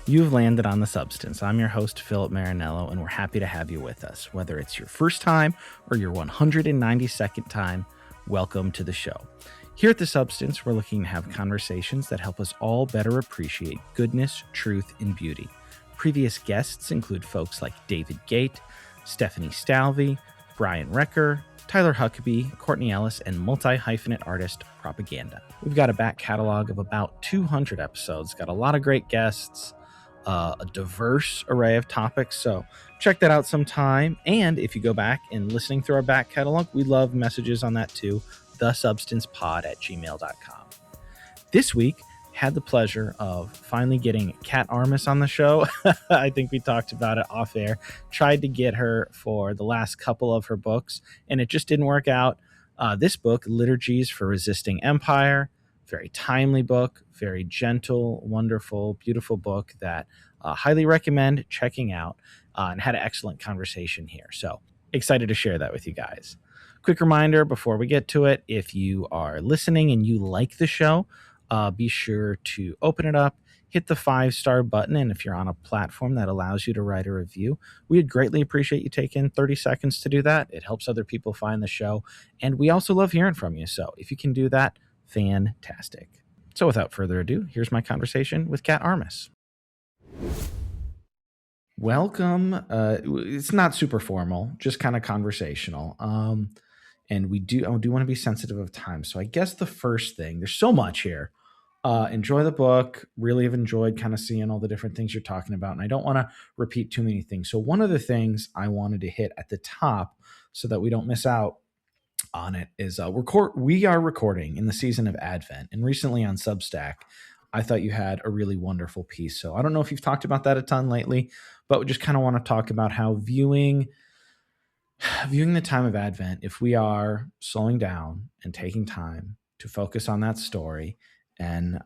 You've landed on The Substance. I'm your host, Philip Marinello, and we're happy to have you with us. Whether it's your first time or your 192nd time, welcome to the show. Here at The Substance, we're looking to have conversations that help us all better appreciate goodness, truth, and beauty. Previous guests include folks like David Gate, Stephanie Stalvey, Brian Recker, Tyler Huckabee, Courtney Ellis, and multi-hyphenate artist Propaganda. We've got a back catalog of about 200 episodes, got a lot of great guests, a diverse array of topics, so check that out sometime. And if you go back and listening through our back catalog, we love messages on that too, thesubstancepod@gmail.com. This week, had the pleasure of finally getting Kat Armas on the show. I think we talked about it off air. Tried to get her for the last couple of her books, and it just didn't work out. This book, Liturgies for Resisting Empire, very timely book, very gentle, wonderful, beautiful book that highly recommend checking out, and had an excellent conversation here. So excited to share that with you guys. Quick reminder before we get to it, if you are listening and you like the show, be sure to open it up, hit the 5-star button, and if you're on a platform that allows you to write a review, we would greatly appreciate you taking 30 seconds to do that. It helps other people find the show, and we also love hearing from you. So if you can do that, fantastic. So without further ado, here's my conversation with Kat Armas. Welcome. It's not super formal, just kind of conversational. And I do want to be sensitive of time. So I guess the first thing, there's so much here. Enjoy the book. Really have enjoyed kind of seeing all the different things you're talking about. And I don't want to repeat too many things. So one of the things I wanted to hit at the top so that we don't miss out on it is we are recording in the season of Advent. And recently on Substack, I thought you had a really wonderful piece. So I don't know if you've talked about that a ton lately, but we just kind of want to talk about how viewing the time of Advent, if we are slowing down and taking time to focus on that story and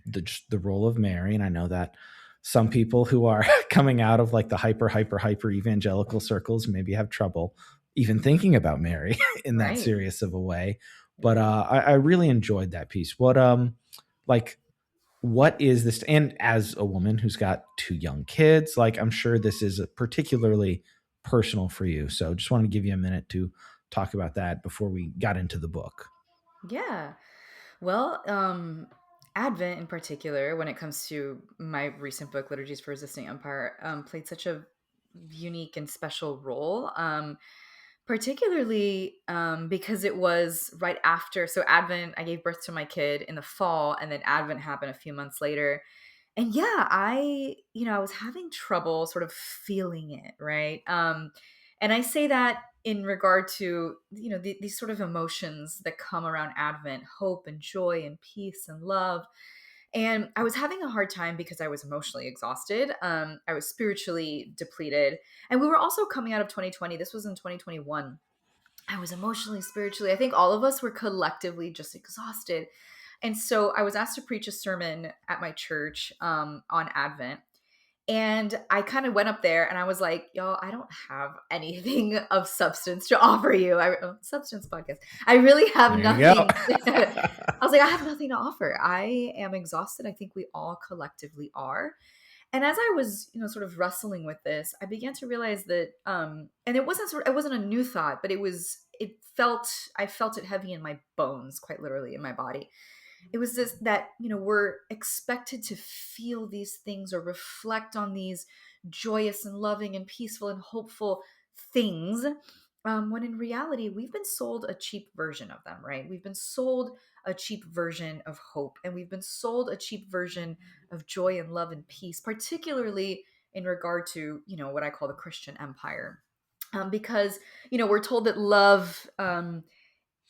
the role of Mary. And I know that some people who are coming out of like the hyper evangelical circles maybe have trouble even thinking about Mary in that serious of a way. But I really enjoyed that piece. What is this? And as a woman who's got 2 young kids, like I'm sure this is particularly personal for you. So just wanted to give you a minute to talk about that before we got into the book. Yeah. Well, Advent in particular, when it comes to my recent book, Liturgies for Resisting Empire, played such a unique and special role. Particularly because it was right after. So Advent, I gave birth to my kid in the fall, and then Advent happened a few months later. And yeah, I was having trouble sort of feeling it, right? And I say that in regard to, these sort of emotions that come around Advent, hope and joy and peace and love. And I was having a hard time because I was emotionally exhausted. I was spiritually depleted. And we were also coming out of 2020. This was in 2021. I was emotionally, spiritually, I think all of us were collectively just exhausted. And so I was asked to preach a sermon at my church on Advent. And I kind of went up there and I was like, y'all, I don't have anything of substance to offer you. Substance podcast. I really have nothing. I was like, I have nothing to offer. I am exhausted. I think we all collectively are. And as I was, sort of wrestling with this, I began to realize that, and it wasn't a new thought, but I felt it heavy in my bones, quite literally in my body. It was this, that, we're expected to feel these things or reflect on these joyous and loving and peaceful and hopeful things. When in reality, we've been sold a cheap version of them, right? We've been sold a cheap version of hope, and we've been sold a cheap version of joy and love and peace, particularly in regard to, what I call the Christian empire. Because, we're told that love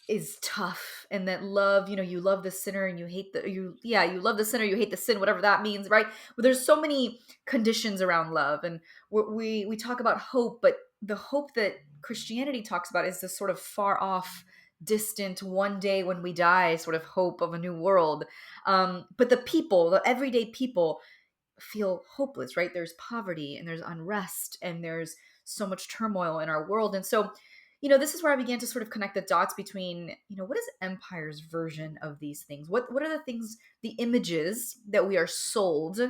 is tough, and that love, you love the sinner and you hate you love the sinner, you hate the sin, whatever that means, right? Well, there's so many conditions around love, and we talk about hope, but the hope that Christianity talks about is this sort of far off, distant, one day when we die sort of hope of a new world. But the everyday people feel hopeless, right? There's poverty and there's unrest and there's so much turmoil in our world. And so this is where I began to sort of connect the dots between, what is empire's version of these things? What are the things, the images that we are sold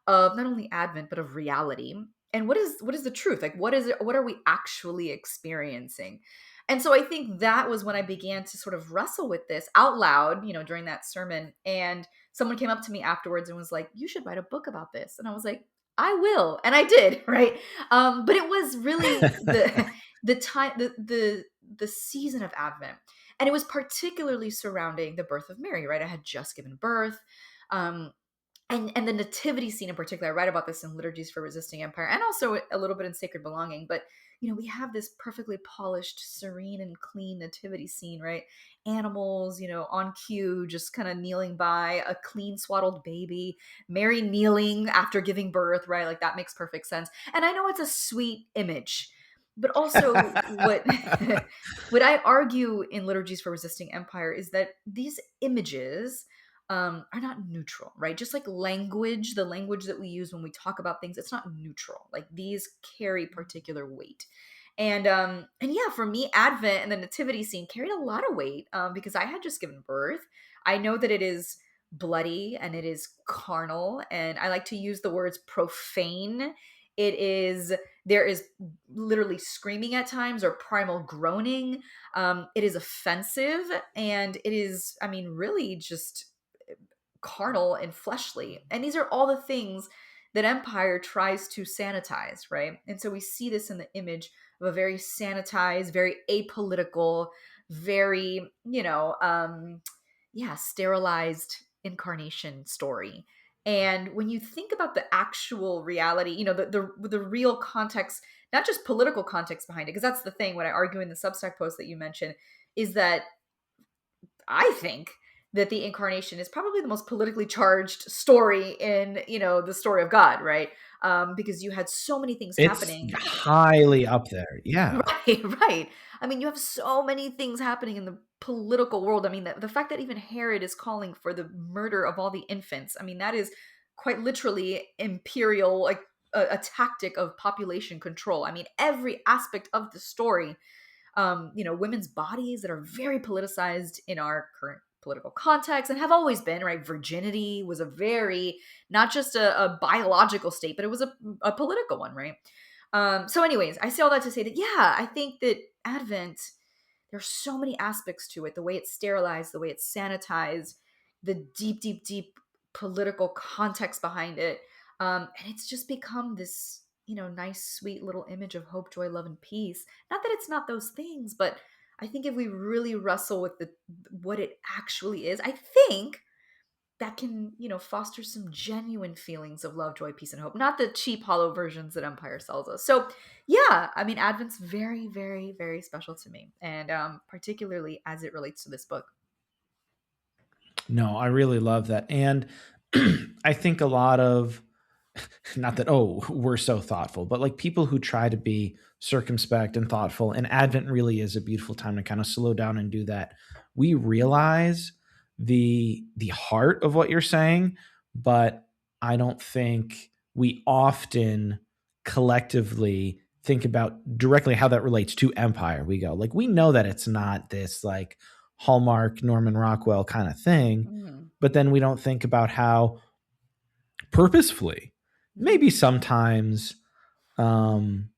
of not only Advent but of reality? And what is the truth? Like what is it? What are we actually experiencing? And so I think that was when I began to sort of wrestle with this out loud, during that sermon. And someone came up to me afterwards and was like, "You should write a book about this." And I was like, "I will," and I did, right? But it was really the time, the season of Advent, and it was particularly surrounding the birth of Mary, right? I had just given birth. Um, and the nativity scene in particular, I write about this in Liturgies for Resisting Empire, and also a little bit in Sacred Belonging. But we have this perfectly polished, serene, and clean nativity scene, right? Animals, on cue, just kind of kneeling by, a clean swaddled baby, Mary kneeling after giving birth, right? Like that makes perfect sense. And I know it's a sweet image, but also what what I argue in Liturgies for Resisting Empire is that these images are not neutral, right? Just like language, the language that we use when we talk about things, it's not neutral. Like these carry particular weight. And yeah, for me, Advent and the nativity scene carried a lot of weight because I had just given birth. I know that it is bloody and it is carnal, and I like to use the words profane. There is literally screaming at times or primal groaning. It is offensive, and it is, I mean, really just carnal and fleshly. And these are all the things that empire tries to sanitize, right? And so we see this in the image of a very sanitized, very apolitical, very, sterilized incarnation story. And when you think about the actual reality, the real context, not just political context behind it, because that's the thing, what I argue in the Substack post that you mentioned, is that I think that the incarnation is probably the most politically charged story in, the story of God, right? Because you had so many things It's happening. highly up there. Yeah. Right, right. I mean, you have so many things happening in the political world. I mean, the fact that even Herod is calling for the murder of all the infants, I mean, that is quite literally imperial, like a tactic of population control. I mean, every aspect of the story, women's bodies that are very politicized in our current political context and have always been, right? Virginity was a very, not just a biological state, but it was a political one, right? So anyways, I say all that to say that, yeah, I think that Advent, there's so many aspects to it, the way it's sterilized, the way it's sanitized, the deep, deep, deep political context behind it. And it's just become this, nice, sweet little image of hope, joy, love, and peace. Not that it's not those things, but I think if we really wrestle with what it actually is, I think that can, foster some genuine feelings of love, joy, peace, and hope, not the cheap, hollow versions that Empire sells us. So, yeah, I mean, Advent's very, very, very special to me, and particularly as it relates to this book. No, I really love that. And I think a lot of, not that, oh, we're so thoughtful, but like people who try to be circumspect and thoughtful, and Advent really is a beautiful time to kind of slow down and do that. We realize the heart of what you're saying, but I don't think we often collectively think about directly how that relates to empire. We go like, we know that it's not this like Hallmark Norman Rockwell kind of thing, Mm-hmm. but then we don't think about how purposefully, maybe sometimes, um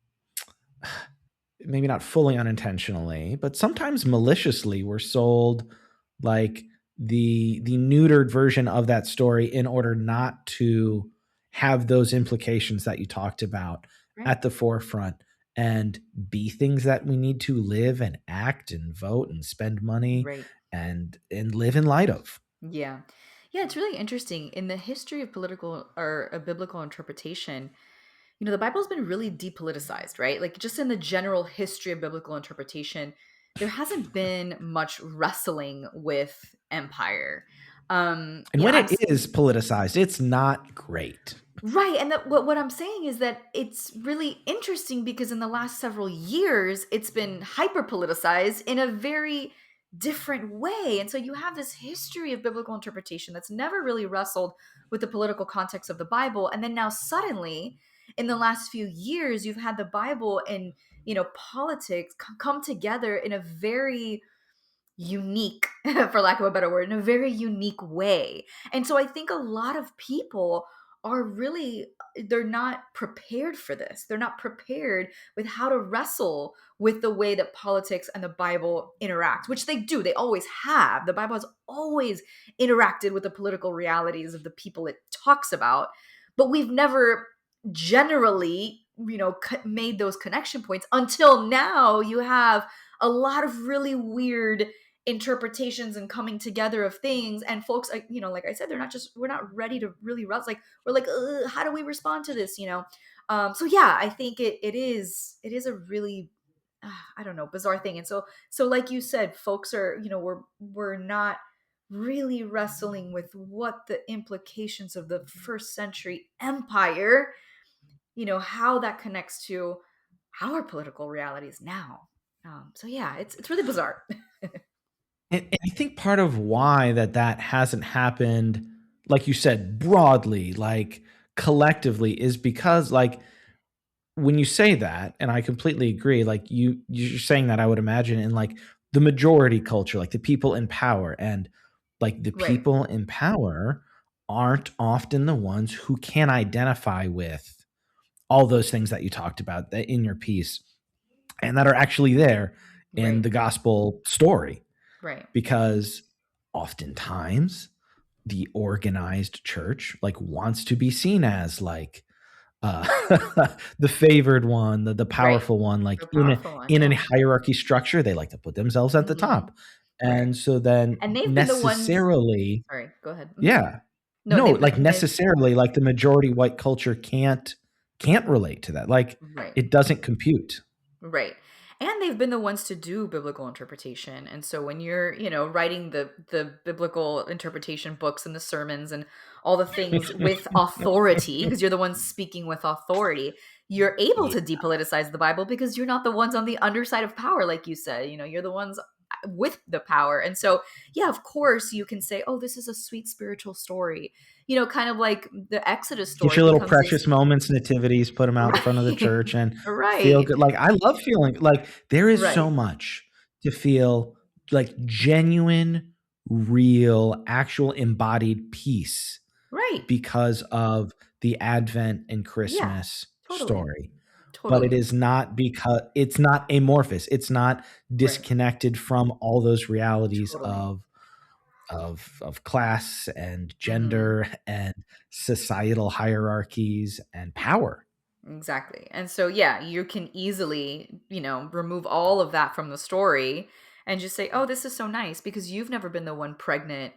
maybe not fully unintentionally, but sometimes maliciously, we're sold like the neutered version of that story in order not to have those implications that you talked about Right, at the forefront and be things that we need to live and act and vote and spend money right. and live in light of. Yeah. Yeah, it's really interesting. In the history of political or a biblical interpretation, the Bible's been really depoliticized, right? Like just in the general history of biblical interpretation, there hasn't been much wrestling with empire. And when I've it is politicized, it's not great. Right, and what I'm saying is that it's really interesting because in the last several years, it's been hyper politicized in a very different way. And so you have this history of biblical interpretation that's never really wrestled with the political context of the Bible, and then now suddenly in the last few years, you've had the Bible and, politics come together in a very unique, for lack of a better word, in a very unique way. And so I think a lot of people are really, they're not prepared for this. They're not prepared with how to wrestle with the way that politics and the Bible interact, which they do. They always have. The Bible has always interacted with the political realities of the people it talks about, but we've never generally, made those connection points until now. You have a lot of really weird interpretations and coming together of things, and folks, like I said, we're not ready to really wrestle. Like, we're like, how do we respond to this, so yeah, I think it is a really, I don't know, bizarre thing. And so like you said, folks are, we're not really wrestling with what the implications of the first century empire, how that connects to our political realities now. So yeah, it's really bizarre. And I think part of why that hasn't happened, like you said, broadly, like collectively, is because like when you say that, and I completely agree, like you're saying that, I would imagine in like the majority culture, like the people in power, and like the Right. people in power aren't often the ones who can identify with all those things that you talked about in your piece and that are actually there in Right. the gospel story, Right. because oftentimes the organized church like wants to be seen as like uh the favored one, the Right. powerful one, like The in a, powerful one, in a yeah. hierarchy structure they like to put themselves at the Mhm. top. Right. And so then And they've been the ones. necessarily, Sorry, go ahead. Mhm. yeah, No, no, they've like been they necessarily like the majority white culture can't relate to that, like right. it doesn't compute. Right. And they've been the ones to do biblical interpretation. And so when you're, writing the biblical interpretation books and the sermons and all the things with authority, because you're the ones speaking with authority, you're able Yeah. to depoliticize the Bible because you're not the ones on the underside of power, like you said. You're the ones with the power. And so, yeah, of course, you can say, oh, this is a sweet spiritual story. Kind of like the Exodus Get story your little becomes this. precious moments, nativities, put them out in front of the Right. church and feel Right. good. Like I love feeling like there is so Right. much to feel like genuine, real, actual embodied peace Right. because of the Advent and Yeah, Christmas totally. story. But it Totally. is not, because it's not amorphous. It's not Right. disconnected from all those realities Totally. of class and Mhm. gender and societal hierarchies and power. Exactly. And so, yeah, you can easily, remove all of that from the story and just say, oh, this is so nice because you've never been the one pregnant,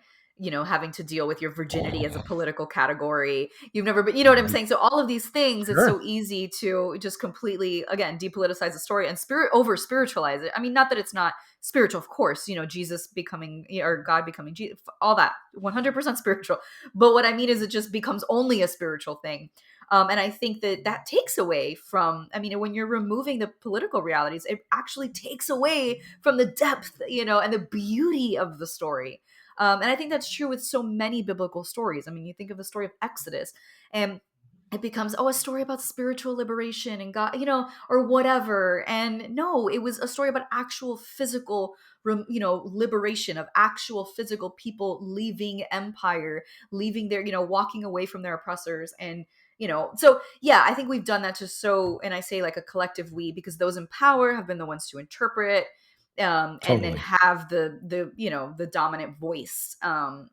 having to deal with your virginity as a political category. You've never been, you know what I'm Right. saying? So, all of these things, it's Sure. so easy to just completely, again, depoliticize the story and over spiritualize it. I mean, not that it's not spiritual, of course, Jesus becoming, or God becoming Jesus, all that 100% spiritual. But what I mean is it just becomes only a spiritual thing. And I think that takes away from, I mean, when you're removing the political realities, it actually takes away from the depth, and the beauty of the story. And I think that's true with so many biblical stories. I mean, you think of the story of Exodus, and it becomes, oh, a story about spiritual liberation and God, or whatever. And no, it was a story about actual physical, liberation of actual physical people leaving empire, leaving their, walking away from their oppressors. And so yeah, I think we've done that just so, and I say like a collective we, because those in power have been the ones to interpret, and then Totally. have the dominant voice.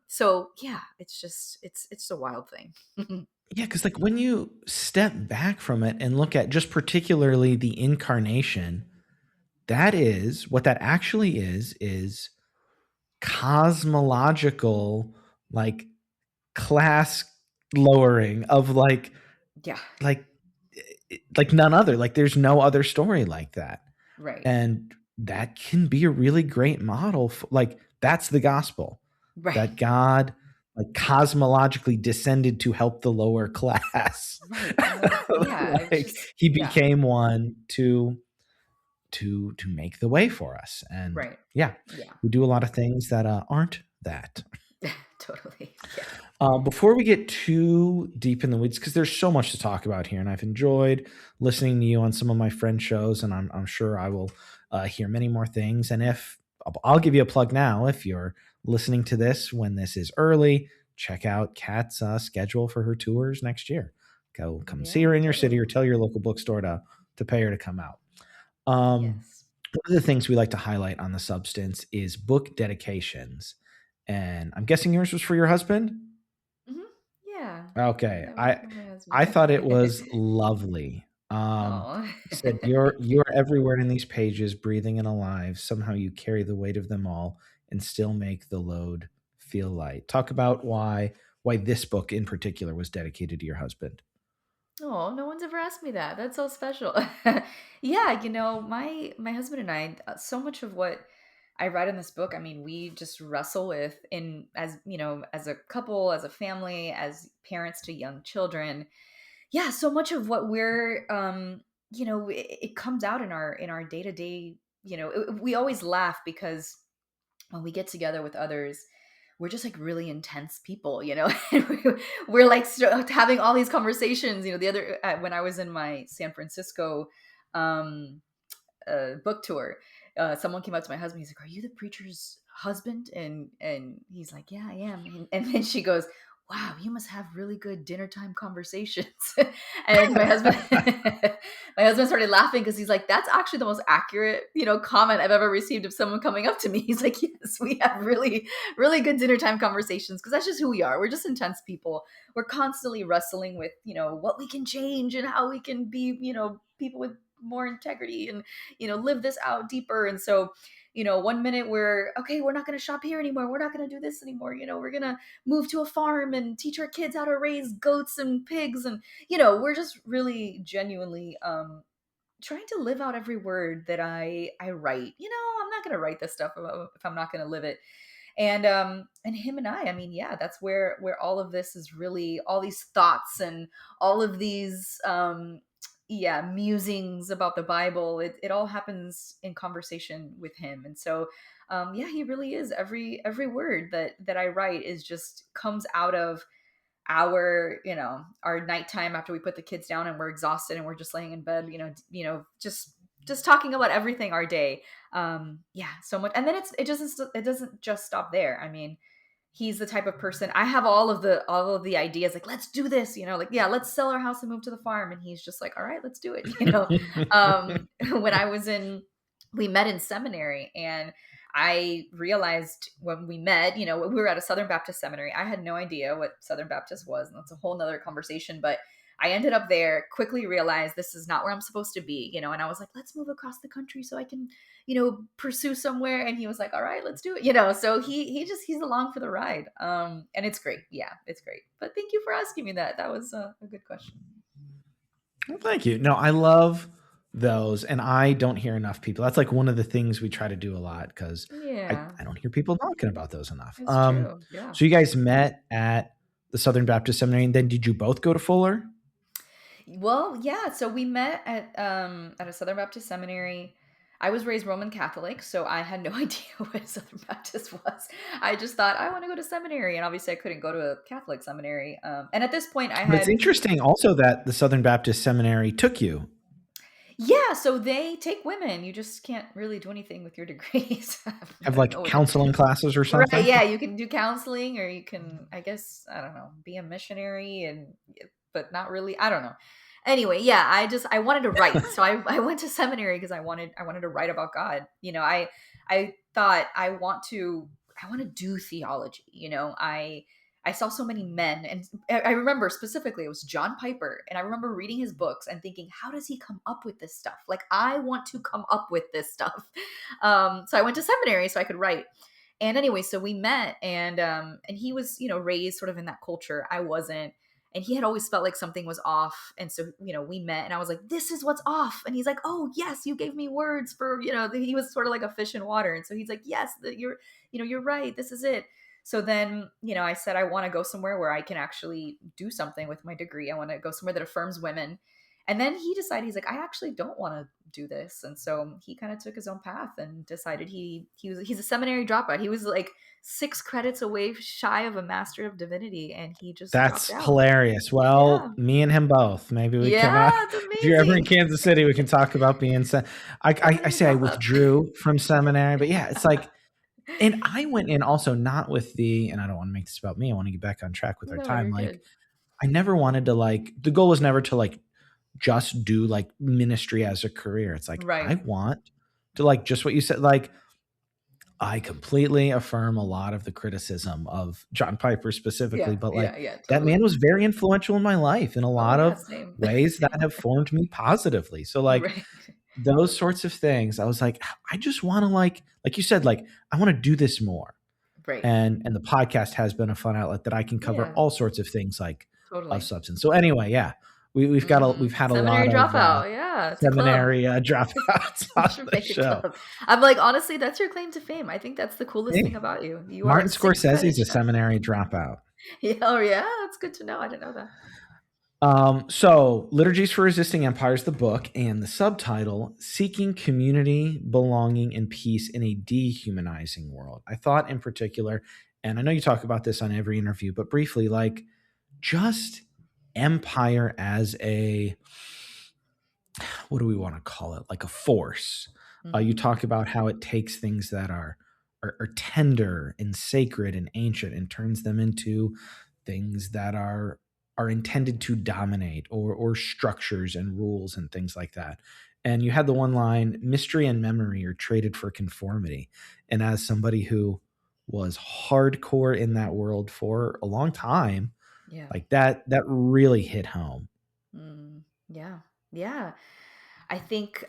So yeah, it's just, it's a wild thing. Yeah, because like when you step back from it and look at just particularly the incarnation, that is what that actually is cosmological, like class lowering of Yeah. like like none other. Like there's no other story like that. Right. And that can be a really great model for, like that's the gospel, Right. that God like cosmologically descended to help the lower class. Right. And yeah, it's Like just, he yeah. became one to make the way for us. And Right. yeah, Yeah. we do a lot of things that aren't that. Totally. Yeah. Before we get too deep in the weeds, because there's so much to talk about here, and I've enjoyed listening to you on some of my friend shows, and I'm sure I will hear many more things. And if I'll give you a plug now, if you're listening to this when this is early, check out Kat's schedule for her tours next year. Go come see Yeah, her in your city, totally. or tell your local bookstore to pay her to come out. Um, Yes. One of the things we like to highlight on the substance is book dedications, and I'm guessing yours was for your husband. Hmm. Yeah. Okay. Yeah, it was I for my I husband. thought it was lovely. Oh. Said you're everywhere in these pages, breathing and alive. Somehow you carry the weight of them all and still make the load feel light. Talk about why this book in particular was dedicated to your husband. Oh, no one's ever asked me that. That's so special. Yeah, my husband and I, so much of what I write in this book, I mean, we just wrestle with in as, as a couple, as a family, as parents to young children. Yeah, so much of what we're it comes out in our day-to-day, we always laugh because when we get together with others, we're just like really intense people, and we're like having all these conversations. The other when I was in my San Francisco um, book tour, someone came up to my husband. He's like, "Are you the preacher's husband?" And he's like, "Yeah, I am." And then she goes, "Wow, you must have really good dinner time conversations." And my husband, my husband started laughing because he's like, "That's actually the most accurate, comment I've ever received of someone coming up to me." He's like, "Yes, we have really, really good dinner time conversations because that's just who we are. We're just intense people. We're constantly wrestling with, what we can change and how we can be, people with more integrity and live this out deeper." And so, one minute we're okay, we're not going to shop here anymore, we're not going to do this anymore, we're going to move to a farm and teach our kids how to raise goats and pigs. And we're just really genuinely trying to live out every word that I write. I'm not going to write this stuff if I'm not going to live it. And him and I mean, yeah, that's where all of this is really, all these thoughts and all of these yeah, musings about the Bible, it all happens in conversation with him. And so yeah, he really is, every word that I write is just comes out of our nighttime after we put the kids down and we're exhausted and we're just laying in bed, just talking about everything our day. Yeah, so much. And then it doesn't just stop there. I mean, he's the type of person, I have all of the ideas, like, let's do this, like, yeah, let's sell our house and move to the farm. And he's just like, all right, let's do it. When we met in seminary, and I realized when we met, we were at a Southern Baptist seminary. I had no idea what Southern Baptist was, and that's a whole nother conversation. But I ended up there, quickly realized this is not where I'm supposed to be, and I was like, let's move across the country so I can, pursue somewhere. And he was like, all right, let's do it. So he's along for the ride. And it's great. Yeah, it's great. But thank you for asking me that. That was a good question. Well, thank you. No, I love those, and I don't hear enough people. That's like one of the things we try to do a lot because Yeah, I don't hear people talking about those enough. it's true. Yeah. So you guys met at the Southern Baptist Seminary, and then did you both go to Fuller? Well, yeah. So we met at a Southern Baptist seminary. I was raised Roman Catholic, so I had no idea what Southern Baptist was. I just thought I want to go to seminary, and obviously I couldn't go to a Catholic seminary. And at this point, I But it's had interesting also that the Southern Baptist Seminary took you. yeah. So they take women. You just can't really do anything with your degrees. I Have don't know like what it, counseling classes or right? something? Yeah, you can do counseling, or you can, I guess, I don't know, be a missionary, but not really. I don't know. Anyway, yeah, I wanted to write, so I went to seminary because I wanted to write about God. I thought I want to do theology. I saw so many men, and I remember specifically it was John Piper, and I remember reading his books and thinking, how does he come up with this stuff? Like, I want to come up with this stuff. So I went to seminary so I could write. And anyway, so we met, and he was, raised sort of in that culture. I wasn't. And he had always felt like something was off. And so, we met, and I was like, this is what's off. And he's like, oh, yes, you gave me words for, he was sort of like a fish in water. And so he's like, yes, you're right. This is it. So then, I said, I want to go somewhere where I can actually do something with my degree. I want to go somewhere that affirms women. And then he decided, he's like, I actually don't want to do this. And so he kind of took his own path and decided he's a seminary dropout. He was like 6 credits away shy of a Master of Divinity, and he just dropped That's out. hilarious. Yeah. Well, me and him both. Maybe we can, Yeah, it's if you're ever in amazing. Kansas City, we can talk about being. I Seminary say I dropout. withdrew from seminary, but yeah, it's like, and I went in also not with and I don't want to make this about me. I want to get back on track with our No, time. you're Like, good. I never wanted to the goal was never to just do ministry as a career. It's like, I Right. want to just what you said, I completely affirm a lot of the criticism of John Piper specifically, Yeah, but yeah, yeah, that man totally. was very influential in my life in a Oh lot yeah, of same. ways that have formed me positively. So Right. those sorts of things, I was like, I just want to like you said, I want to do this more. Right. And the podcast has been a fun outlet that I can cover Yeah, all sorts of things of totally. substance. So anyway, yeah, we've had a lot Seminary of dropout. Yeah, it's a club. seminary dropouts You on should the make a show. club. I'm like, honestly, that's your claim to fame. I think that's the coolest thing Hey, about you. You are Martin a 6 credit Scorsese's a chef. seminary dropout. Yeah, oh yeah, that's good to know. I didn't know that. So Liturgies for Resisting Empire is the book, and the subtitle, Seeking Community, Belonging, and Peace in a Dehumanizing World. I thought in particular, and I know you talk about this on every interview, but briefly, just empire as what do we want to call it? Like a force. You Hmm. talk about how it takes things that are tender and sacred and ancient and turns them into things that are intended to dominate, or structures and rules and things like that. And you had the one line, mystery and memory are traded for conformity. And as somebody who was hardcore in that world for a long time, Yeah. that really hit home. Yeah. Yeah. I think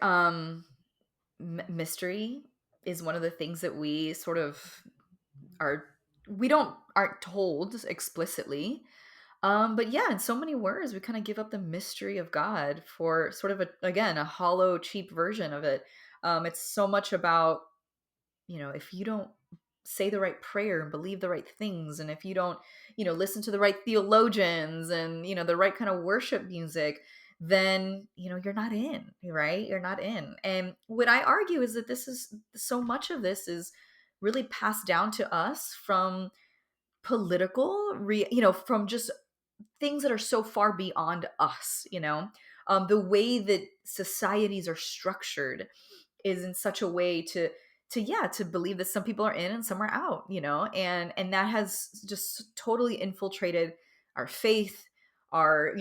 mystery is one of the things that we sort of are we don't aren't told explicitly. But yeah, in so many words, we kind of give up the mystery of God for sort of a hollow, cheap version of it. It's so much about, if you don't say the right prayer and believe the right things, and if you don't, listen to the right theologians and, the right kind of worship music, then, you're not in, right? You're not in. And what I argue is that this is so much of this is really passed down to us from from just things that are so far beyond us, the way that societies are structured is in such a way to believe that some people are in and some are out, and that has just totally infiltrated our faith, our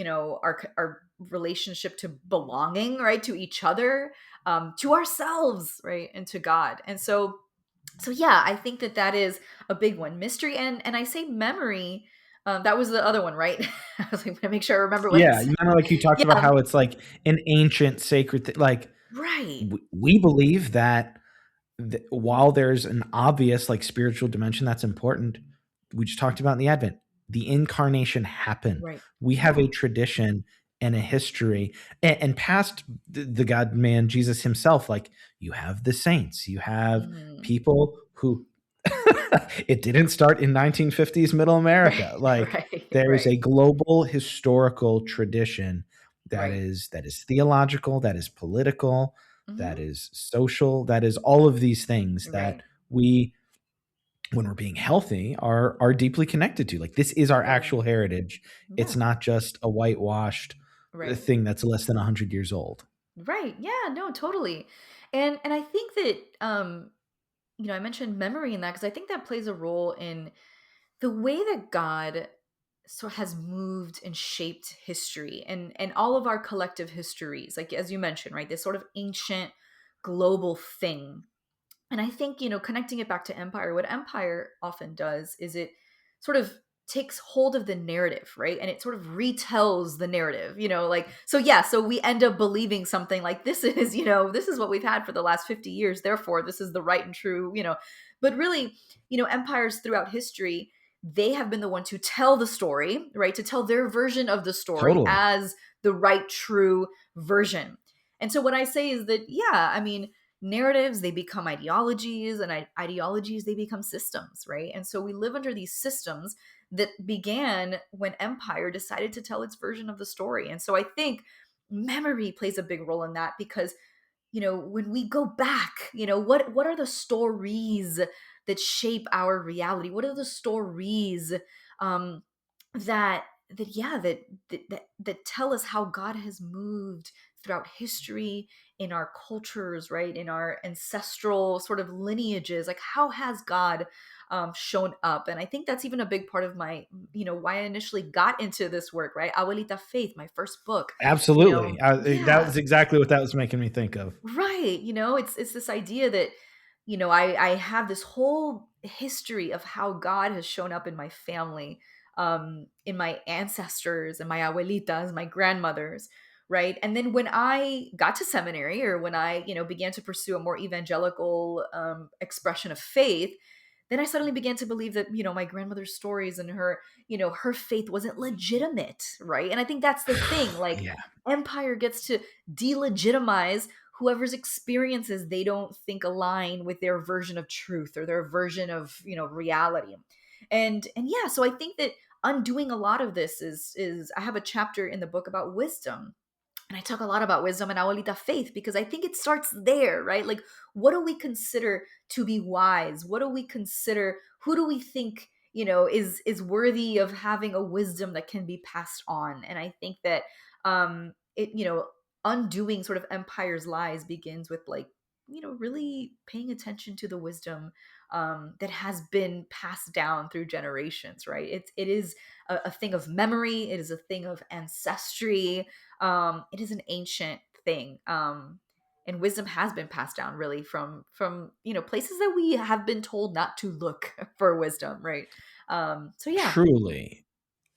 relationship to belonging, right, to each other, to ourselves, right, and to God. And so yeah, I think that is a big one. Mystery, and I say memory. That was the other one, right? I was like, gonna make sure I remember what I Yeah, said. you remember, you talked about Yeah, how it's an ancient sacred thing. right, We believe that while there's an obvious spiritual dimension that's important, we just talked about in the Advent, the incarnation happened. right. We have Yeah. a tradition and a history, and past the God man Jesus himself. You have the saints, you have Mhm. people who it didn't start in 1950s middle Right, America. right, There is right, a global historical tradition right. that is theological, that is political, that Mhm. is social, that is all of these things that Right. we, when we're being healthy, are deeply connected to. This is our Yeah. actual heritage. It's Yeah. not just a whitewashed Right. thing that's less than 100 years old. Right. Yeah, no, totally. And I think that I mentioned memory in that because I think that plays a role in the way that God has moved and shaped history and all of our collective histories, like as you mentioned, right? This sort of ancient global thing. And I think, connecting it back to empire, what empire often does is it sort of takes hold of the narrative, right? And it sort of retells the narrative, so yeah, so we end up believing something like this is, this is what we've had for the last 50 years. Therefore, this is the right and true, but really, empires throughout history, they have been the one to tell the story, right? To tell their version of the story Totally. as the right, true version. And so what I say is that, yeah, I mean, narratives, they become ideologies, and ideologies, they become systems, right? And so we live under these systems that began when empire decided to tell its version of the story. And so I think memory plays a big role in that, because when we go back, what are the stories that shape our reality? What are the stories um that that tell us how God has moved throughout history, in our cultures, right? In our ancestral sort of lineages. Like, how has God shown up? And I think that's even a big part of my, why I initially got into this work, right? Abuelita Faith, my first book, Absolutely. That yeah. was exactly what that was making me think of. Right. It's this idea that, I have this whole history of how God has shown up in my family, in my ancestors and my abuelitas, my grandmothers, right? And then when I got to seminary, or when I, began to pursue a more evangelical expression of faith, then I suddenly began to believe that, my grandmother's stories and her faith wasn't legitimate, right? And I think that's the thing. Like, Yeah. empire gets to delegitimize whoever's experiences they don't think align with their version of truth, or their version of, reality. And yeah, so I think that undoing a lot of this is I have a chapter in the book about wisdom, and I talk a lot about wisdom and abuelita faith, because I think it starts there, right? Like, what do we consider to be wise? What do we consider? Who do we think, is worthy of having a wisdom that can be passed on? And I think that it, undoing sort of empire's lies begins with, like, really paying attention to the wisdom that has been passed down through generations, right? It is a thing of memory. It is a thing of ancestry. It is an ancient thing. And wisdom has been passed down, really, from places that we have been told not to look for wisdom, right? So yeah. Truly.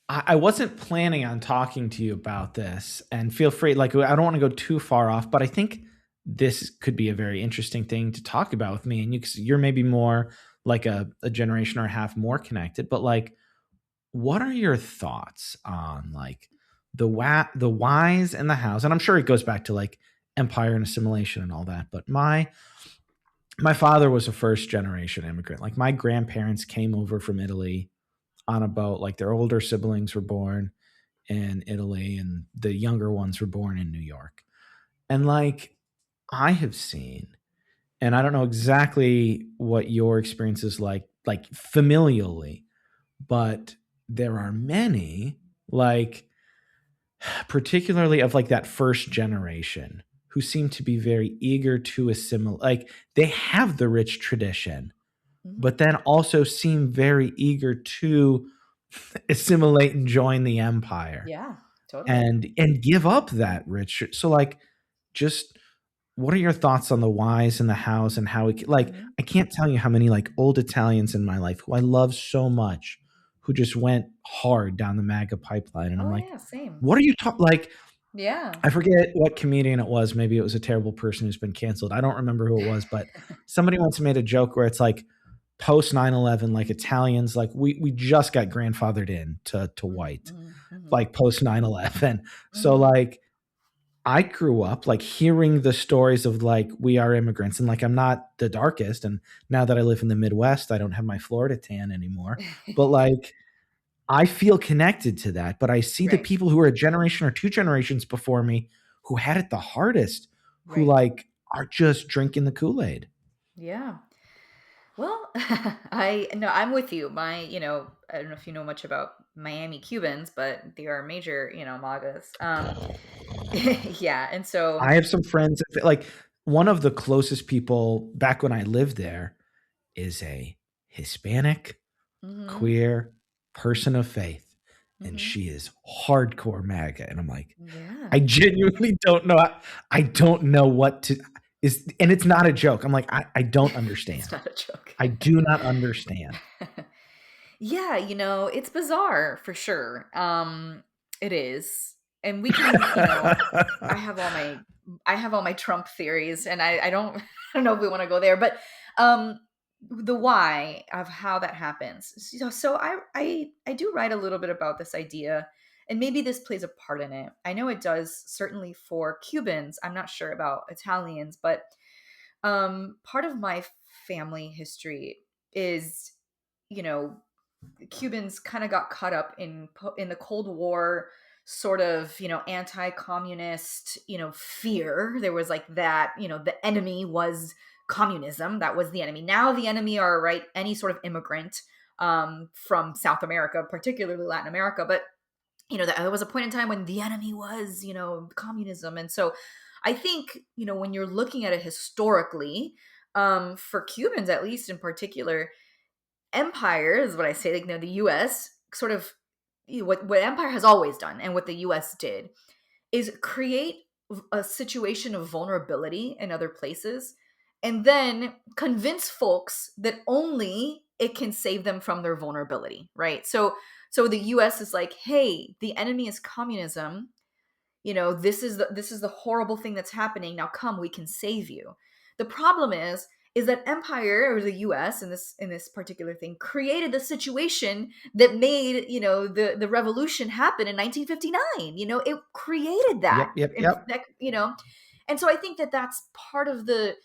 I wasn't planning on talking to you about this, and feel free. Like, I don't want to go too far off, but I think this could be a very interesting thing to talk about with me and you, 'cause you're maybe more like a generation or a half more connected. But like, what are your thoughts on like the whys and the hows? And I'm sure it goes back to like empire and assimilation and all that. But my father was a first generation immigrant. Like, my grandparents came over from Italy on a boat. Like, their older siblings were born in Italy and the younger ones were born in New York. And like, I have seen, and I don't know exactly what your experience is like familially, but there are many, like, particularly of like that first generation, who seem to be very eager to assimilate. Like, they have the rich tradition, Mhm. but then also seem very eager to assimilate and join the empire Yeah, totally. and give up that rich. So like, just what are your thoughts on the whys and the hows and how it, like, Mhm. I can't tell you how many like old Italians in my life who I love so much, who just went hard down the MAGA pipeline, and I'm Oh like, yeah, same. what are you talking like? Yeah. I forget what comedian it was. Maybe it was a terrible person who's been canceled. I don't remember who it was, but somebody once made a joke where it's like, post 9/11, like, Italians, like, we just got grandfathered in to Mhm, white, mhm, mhm, like, post 9/11. So mhm. like, I grew up like hearing the stories of like, we are immigrants, and like, I'm not the darkest, and now that I live in the Midwest, I don't have my Florida tan anymore. But like, I feel connected to that, but I see the Right, people who are a generation or two generations before me who had it the hardest, who right. like are just drinking the Kool-Aid. Yeah. Well, I no, I'm with you. I don't know if you know much about Miami Cubans, but they are major, MAGAs. Yeah, and so. I have some friends, like, one of the closest people back when I lived there is a Hispanic, Mhm, queer person of faith, and mhm. she is hardcore MAGA, and I'm like, Yeah. I genuinely I don't know what to is, and it's not a joke. I'm like, I don't It's understand. not a joke. I do not understand. Yeah, it's bizarre for sure. It is. And we can, I have all my I have all my Trump theories, and I don't I don't know if we want to go there, but um the why of how that happens. So I do write a little bit about this idea, and maybe this plays a part in it. I know it does, certainly for Cubans. I'm not sure about Italians, but part of my family history is, you know Cubans kind of got caught up in the Cold War, sort of, anti-communist, fear. There was like that, the enemy was communism. That was the enemy. Now the enemy are, right, any sort of immigrant from South America, particularly Latin America. But, there was a point in time when the enemy was, communism. And so I think, when you're looking at it historically, for Cubans, at least in particular, empire is what I say, like, the US sort of, what empire has always done and what the US did is create a situation of vulnerability in other places and then convince folks that only it can save them from their vulnerability, right? So the US is like, hey, the enemy is communism. This is the horrible thing that's happening. Now come, we can save you. The problem is that empire, or the US in this particular thing, created the situation that made, the revolution happen in 1959. It created that. Yep, yep, In yep. fact, and so I think that that's part of the,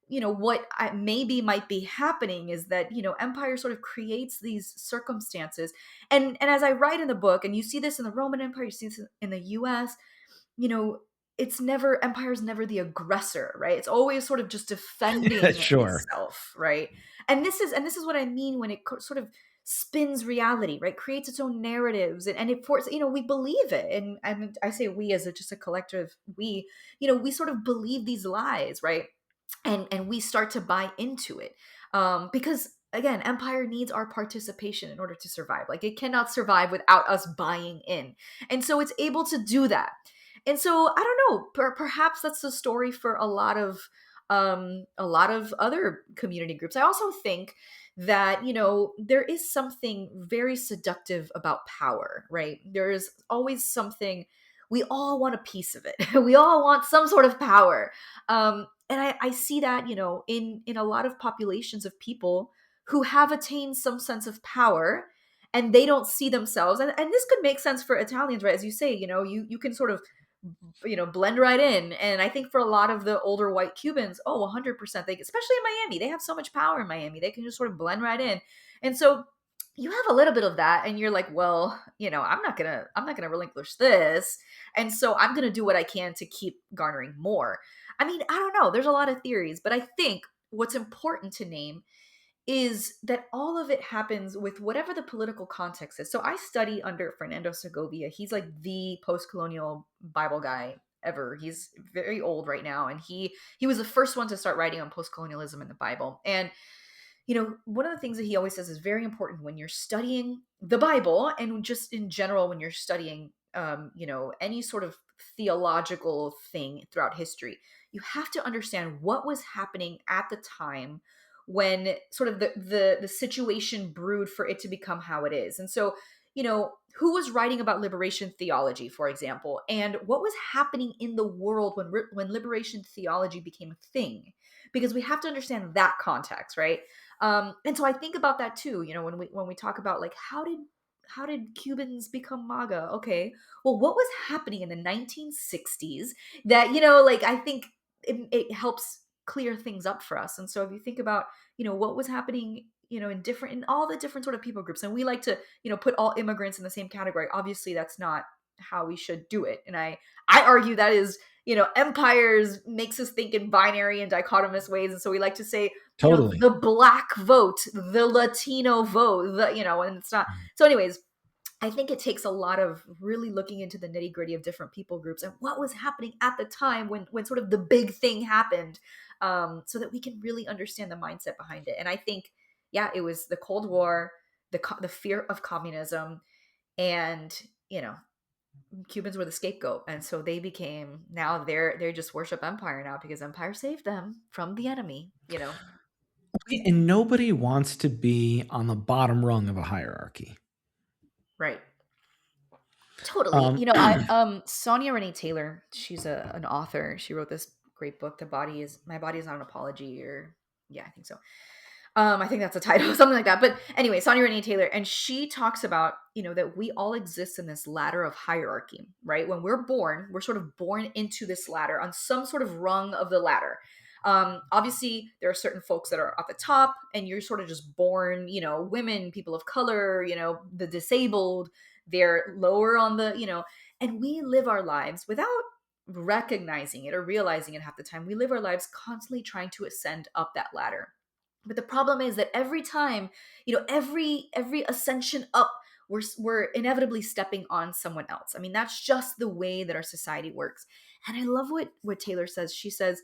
what maybe might be happening is that, empire sort of creates these circumstances. And as I write in the book, and you see this in the Roman Empire, you see this in the US, you know, empire's never the aggressor, right? It's always sort of just defending Sure. itself, right? And this is what I mean when it sort of spins reality, right? Creates its own narratives, and it forces, we believe it. And I say we as just a collective, we sort of believe these lies, right? And we start to buy into it. Because again, empire needs our participation in order to survive. Like, it cannot survive without us buying in. And so it's able to do that. And so I don't know, perhaps that's the story for a lot of other community groups. I also think that, there is something very seductive about power, right? There is always something, we all want a piece of it. We all want some sort of power. And I see that, in a lot of populations of people who have attained some sense of power, and they don't see themselves. And this could make sense for Italians, right? As you say, you can sort of, blend right in. And I think for a lot of the older white Cubans, 100%, they, especially in Miami, they have so much power in Miami, they can just sort of blend right in. And so you have a little bit of that, and you're like, well, I'm not gonna relinquish this. And so I'm gonna do what I can to keep garnering more. I mean, I don't know, there's a lot of theories, but I think what's important to name is that all of it happens with whatever the political context is. So I study under Fernando Segovia. He's like the post-colonial Bible guy ever. He's very old right now, and he was the first one to start writing on post-colonialism in the Bible. And one of the things that he always says is very important when you're studying the Bible, and just in general when you're studying any sort of theological thing throughout history, you have to understand what was happening at the time when sort of the situation brewed for it to become how it is. And so, who was writing about liberation theology, for example, and what was happening in the world when liberation theology became a thing, because we have to understand that context, right? And so I think about that too, when we talk about, like, how did Cubans become MAGA? Okay, well, what was happening in the 1960s that, like, I think it helps clear things up for us. And so if you think about, what was happening, in all the different sort of people groups, and we like to, put all immigrants in the same category. Obviously, that's not how we should do it. And I argue that is, empires makes us think in binary and dichotomous ways. And so we like to say, Totally. the black vote, the Latino vote, and it's not. So anyways, I think it takes a lot of really looking into the nitty gritty of different people groups and what was happening at the time when sort of the big thing happened, so that we can really understand the mindset behind it. And I think, yeah, it was the Cold War, the fear of communism, and Cubans were the scapegoat, and so they became, now they just worship empire now because empire saved them from the enemy. And nobody wants to be on the bottom rung of a hierarchy. Right. Totally. Um, I Sonia Renee Taylor, she's an author. She wrote this great book, My Body Is Not an Apology, or yeah, I think so. I think that's a title, something like that. But anyway, Sonia Renee Taylor, and she talks about, that we all exist in this ladder of hierarchy, right? When we're born, we're sort of born into this ladder on some sort of rung of the ladder. Obviously, there are certain folks that are at the top, and you're sort of just born, women, people of color, the disabled, they're lower on the, And we live our lives without recognizing it or realizing it half the time. We live our lives constantly trying to ascend up that ladder. But the problem is that every time, every ascension up, we're inevitably stepping on someone else. I mean, that's just the way that our society works. And I love what Taylor says. She says,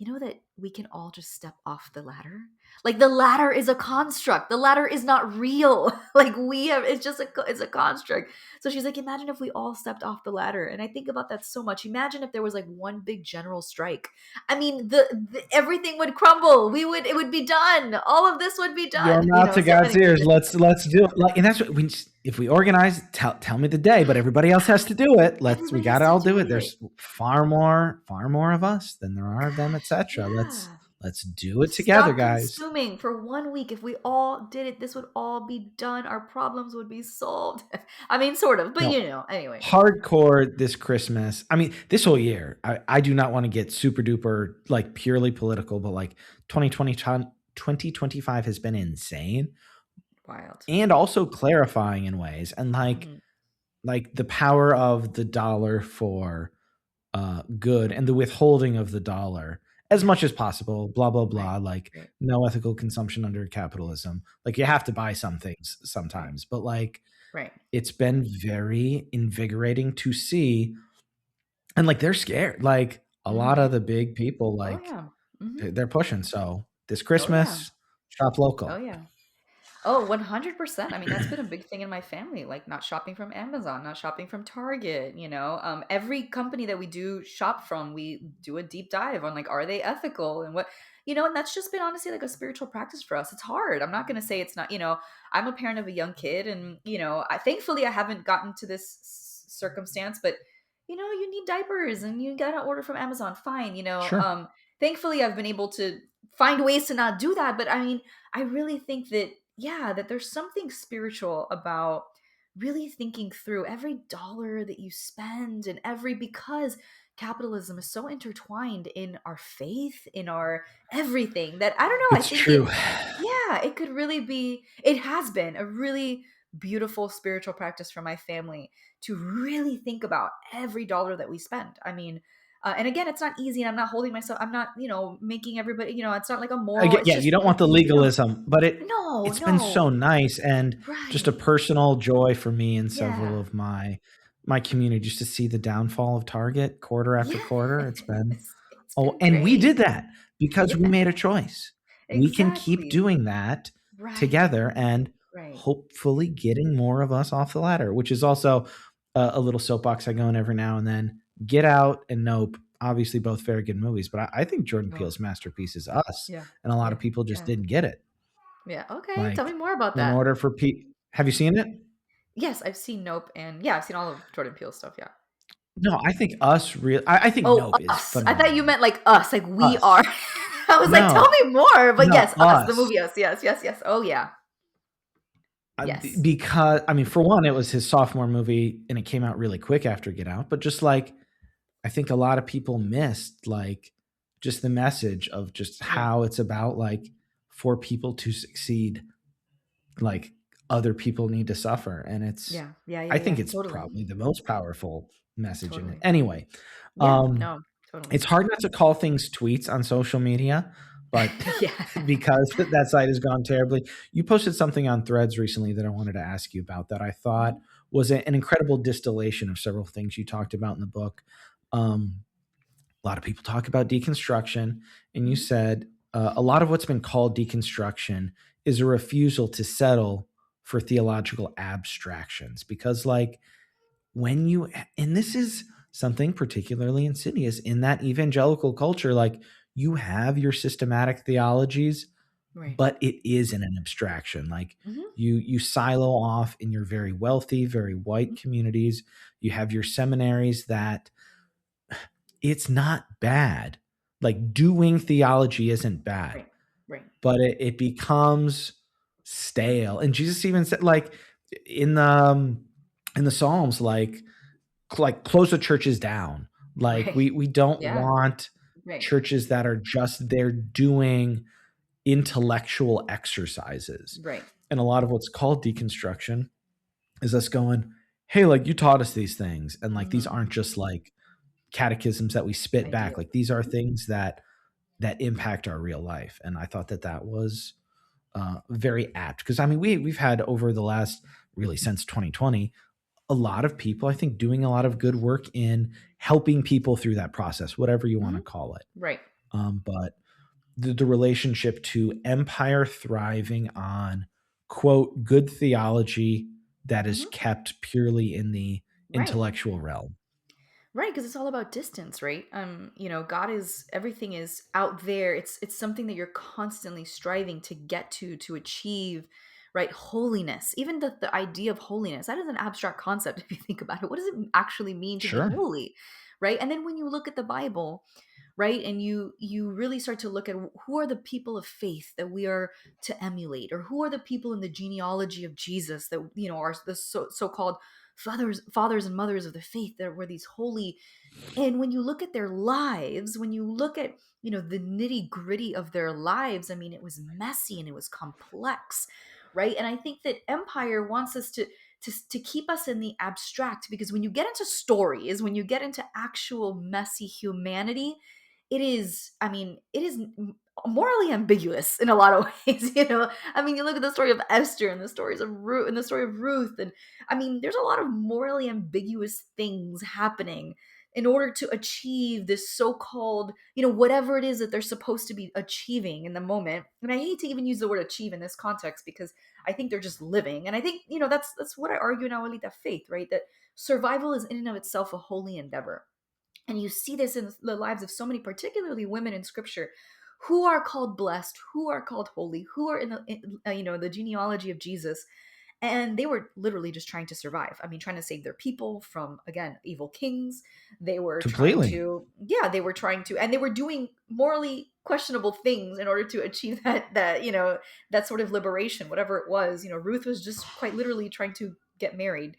that we can all just step off the ladder. Like, the ladder is a construct. The ladder is not real. Like, it's a construct. So she's like, imagine if we all stepped off the ladder. And I think about that so much. Imagine if there was like one big general strike. I mean, everything would crumble. It would be done. All of this would be Your done. mouth to So God's anyway. ears. Let's do it. Like, and that's what if we organize, tell me the day, but everybody else has to do it. We got to all do it. There's far more of us than there are of them, etc. Yeah. Let's do it together, Stop guys. consuming for 1 week. If we all did it, this would all be done. Our problems would be solved. I mean, sort of, but anyway. Hardcore this Christmas. I mean, this whole year, I do not want to get super duper like purely political, but like 2025 has been insane. Wild. And also clarifying in ways. And like the power of the dollar for good and the withholding of the dollar as much as possible, blah, blah, blah, like no ethical consumption under capitalism. Like, you have to buy some things sometimes, but like, it's been very invigorating to see. And like, they're scared. Like, a lot of the big people, like, they're pushing. So this Christmas, shop local. Oh, yeah. Oh, 100%. I mean, that's been a big thing in my family, like not shopping from Amazon, not shopping from Target, every company that we do shop from, we do a deep dive on like, are they ethical and what, and that's just been honestly like a spiritual practice for us. It's hard. I'm not going to say it's not, I'm a parent of a young kid and, thankfully I haven't gotten to this circumstance, but you need diapers and you got to order from Amazon. Fine. Sure. Thankfully I've been able to find ways to not do that. But I mean, I really think that there's something spiritual about really thinking through every dollar that you spend and because capitalism is so intertwined in our faith, in our everything, that I don't know. It's true. It could really be, it has been a really beautiful spiritual practice for my family to really think about every dollar that we spend. I mean, and again, it's not easy, and I'm not holding myself. I'm not, making everybody. It's not like a moral. You don't want the legalism, but it's been so nice and just a personal joy for me and several of my community just to see the downfall of Target quarter after quarter. It's been and we did that because we made a choice. We can keep doing that together and hopefully getting more of us off the ladder, which is also a little soapbox I go in every now and then. Get Out and Nope, obviously both very good movies, but I think Jordan Peele's masterpiece is Us, and a lot of people just didn't get it. Yeah, okay. Tell me more about that. In order for have you seen it? Yes, I've seen Nope, and I've seen all of Jordan Peele's stuff, No, I think Us I think Nope is phenomenal. I thought you meant like us, like we are. I was like, tell me more, but yes, Us, the movie Us. Yes. Oh, yeah. Yes. Because, I mean, for one, it was his sophomore movie, and it came out really quick after Get Out, but just like, I think a lot of people missed like just the message of just how it's about like for people to succeed, like other people need to suffer. And it's, I think it's probably the most powerful message in it. Anyway, no, totally. It's hard not to call things tweets on social media, but because that site has gone terribly. You posted something on Threads recently that I wanted to ask you about that I thought was an incredible distillation of several things you talked about in the book. A lot of people talk about deconstruction, and you said a lot of what's been called deconstruction is a refusal to settle for theological abstractions, because like when you, and this is something particularly insidious in that evangelical culture, like you have your systematic theologies, but it is in an abstraction. Like you silo off in your very wealthy, very white communities. You have your seminaries that it's not bad. Like doing theology isn't bad, but it becomes stale. And Jesus even said, like in the Psalms, like close the churches down. Like we don't want churches that are just there doing intellectual exercises. And a lot of what's called deconstruction is us going, hey, like, you taught us these things, and like these Hmm. aren't just like catechisms that we spit back. Ideal. Like, these are things that impact our real life. And I thought that that was very apt, because I mean we've had over the last, really since 2020, a lot of people, I think, doing a lot of good work in helping people through that process, whatever you want to Hmm. call it. Right. But the relationship to empire thriving on, quote, good theology that is Hmm. kept purely in the Right. intellectual realm. Right, because it's all about distance, right? God is, everything is out there. It's something that you're constantly striving to get to achieve, right? Holiness. Even the idea of holiness, that is an abstract concept if you think about it. What does it actually mean to be Sure. holy? Right? And then when you look at the Bible, right, and you really start to look at who are the people of faith that we are to emulate, or who are the people in the genealogy of Jesus that are the so-called fathers and mothers of the faith that were these holy. And when you look at their lives, when you look at the nitty gritty of their lives, I mean, it was messy and it was complex, right? And I think that empire wants us to keep us in the abstract, because when you get into stories, when you get into actual messy humanity, it is, I mean, it is morally ambiguous in a lot of ways. I mean, you look at the story of Esther and the stories of Ruth and the story of Ruth, and I mean, there's a lot of morally ambiguous things happening in order to achieve this so-called, whatever it is that they're supposed to be achieving in the moment. And I hate to even use the word achieve in this context, because I think they're just living. And I think, that's what I argue in Abuelita Faith, right? That survival is in and of itself a holy endeavor. And you see this in the lives of so many, particularly women in scripture, who are called blessed, who are called holy, who are the genealogy of Jesus, and they were literally just trying to survive. I mean, trying to save their people from, again, evil kings. They were trying Completely. to, yeah, they were trying to, and they were doing morally questionable things in order to achieve that sort of liberation, whatever it was. Ruth was just quite literally trying to get married,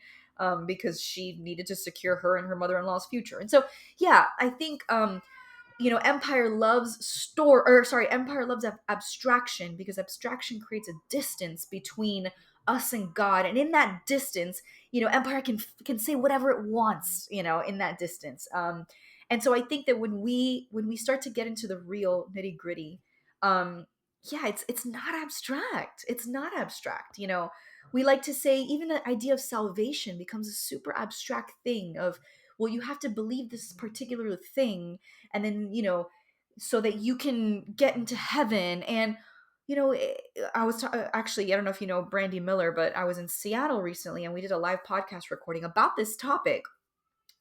because she needed to secure her and her mother-in-law's future. And so, yeah, I think empire loves empire loves abstraction, because abstraction creates a distance between us and God. And in that distance, empire can say whatever it wants, in that distance. And so I think that when we start to get into the real nitty gritty, um yeah, it's not abstract. It's not abstract. We like to say even the idea of salvation becomes a super abstract thing of, well, you have to believe this particular thing, and then so that you can get into heaven. And I was actually, I don't know if you know Brandy Miller, but I was in Seattle recently and we did a live podcast recording about this topic.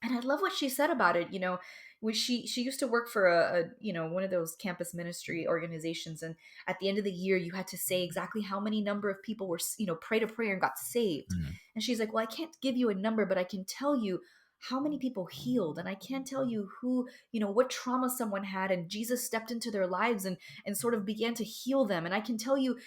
And I love what she said about it. When she used to work for a one of those campus ministry organizations, and at the end of the year you had to say exactly how many number of people were prayed a prayer and got saved. Mm. And she's like, well, I can't give you a number, but I can tell you how many people healed, and I can't tell you who, what trauma someone had, and Jesus stepped into their lives and sort of began to heal them. And I can tell you,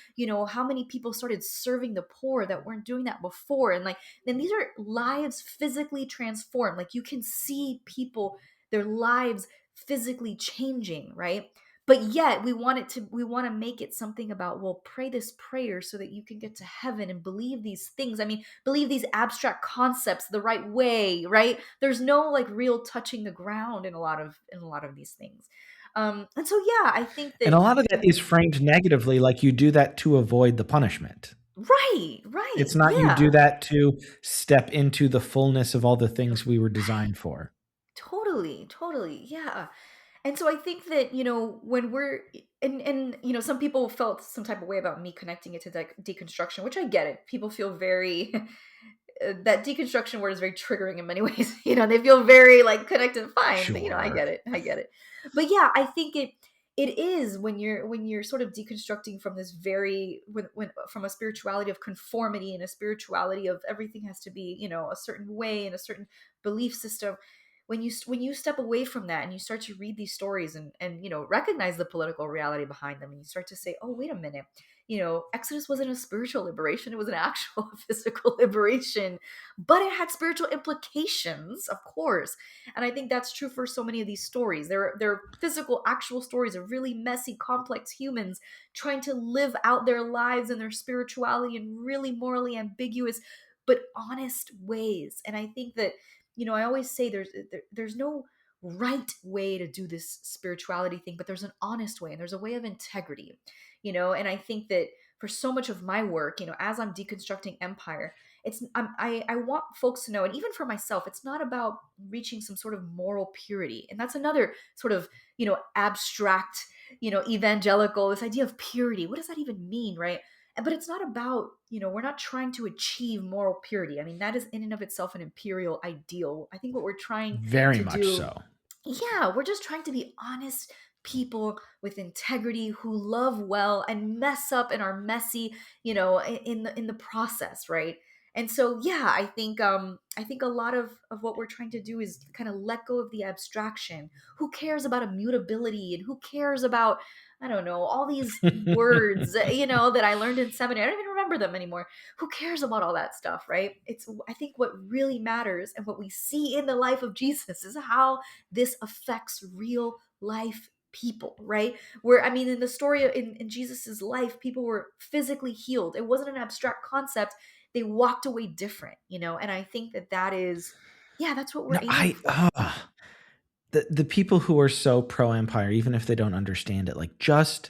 how many people started serving the poor that weren't doing that before. And like, then these are lives physically transformed. Like, you can see people, their lives physically changing, right? But yet we want to make it something about, well, pray this prayer so that you can get to heaven and believe these things. I mean, believe these abstract concepts the right way, right? There's no like real touching the ground in a lot of these things. And so, yeah, I think And that. a lot of that is Mhm. framed negatively, like you do that to avoid the punishment. Right, It's right, not you do yeah. that to step into the fullness of all the things we were Right. designed for. Totally, totally. Yeah. And so I think that, when we're, and some people felt some type of way about me connecting it to deconstruction, which I get it. People feel very that deconstruction word is very triggering in many ways. They feel very like connected. Fine, but I Sure. get it. I get it. But yeah, I think it is when you're sort of deconstructing from this very when from a spirituality of conformity and a spirituality of everything has to be a certain way and a certain belief system. When you step away from that and you start to read these stories and recognize the political reality behind them, and you start to say, oh, wait a minute, Exodus wasn't a spiritual liberation, it was an actual physical liberation, but it had spiritual implications, of course. And I think that's true for so many of these stories. They're physical, actual stories of really messy, complex humans trying to live out their lives and their spirituality in really morally ambiguous, but honest ways. And I think that, I always say there's no right way to do this spirituality thing, but there's an honest way and there's a way of integrity, and I think that for so much of my work, as I'm deconstructing empire, I want folks to know, and even for myself, it's not about reaching some sort of moral purity. And that's another sort of, abstract, evangelical, this idea of purity. What does that even mean, right? But it's not about, we're not trying to achieve moral purity. I mean, that is in and of itself an imperial ideal. I think what we're trying Very to much do, so. yeah, we're just trying to be honest people with integrity who love well and mess up and are messy, in the process, right? And so, yeah, I think a lot of what we're trying to do is kind of let go of the abstraction. Who cares about immutability, and who cares about, I don't know, all these words, that I learned in seminary. I don't even remember them anymore. Who cares about all that stuff, right? I think what really matters and what we see in the life of Jesus is how this affects real life people, right? Where, I mean, in the story in Jesus's life, people were physically healed. It wasn't an abstract concept. They walked away different, and I think that is, yeah, that's what we're No, aiming for. the people who are so pro empire, even if they don't understand it, like, just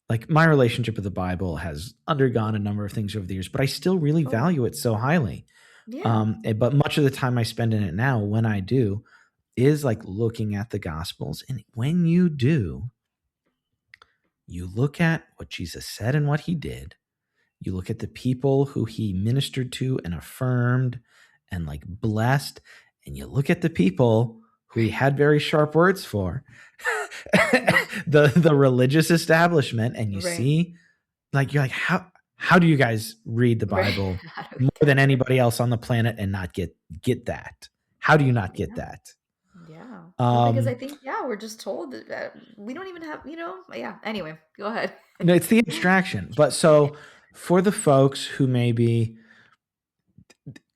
like, my relationship with the Bible has undergone a number of things over the years, but I still really Oh yeah. value it so highly. Yeah. But much of the time I spend in it now, when I do, is like looking at the Gospels. And when you do, you look at what Jesus said and what he did. You look at the people who he ministered to and affirmed and like blessed, and you look at the people who he Right. had very sharp words for, Yeah. the religious establishment, and you Right. see, like, you're like, how do you guys read the Right. Bible How do we more get than there? anybody else on the planet and not get that? How do you not get Yeah. that? Yeah. Well, because I Um, think, yeah, we're just told that we don't even have, yeah. Anyway, go ahead. no, it's the abstraction. But so for the folks who may be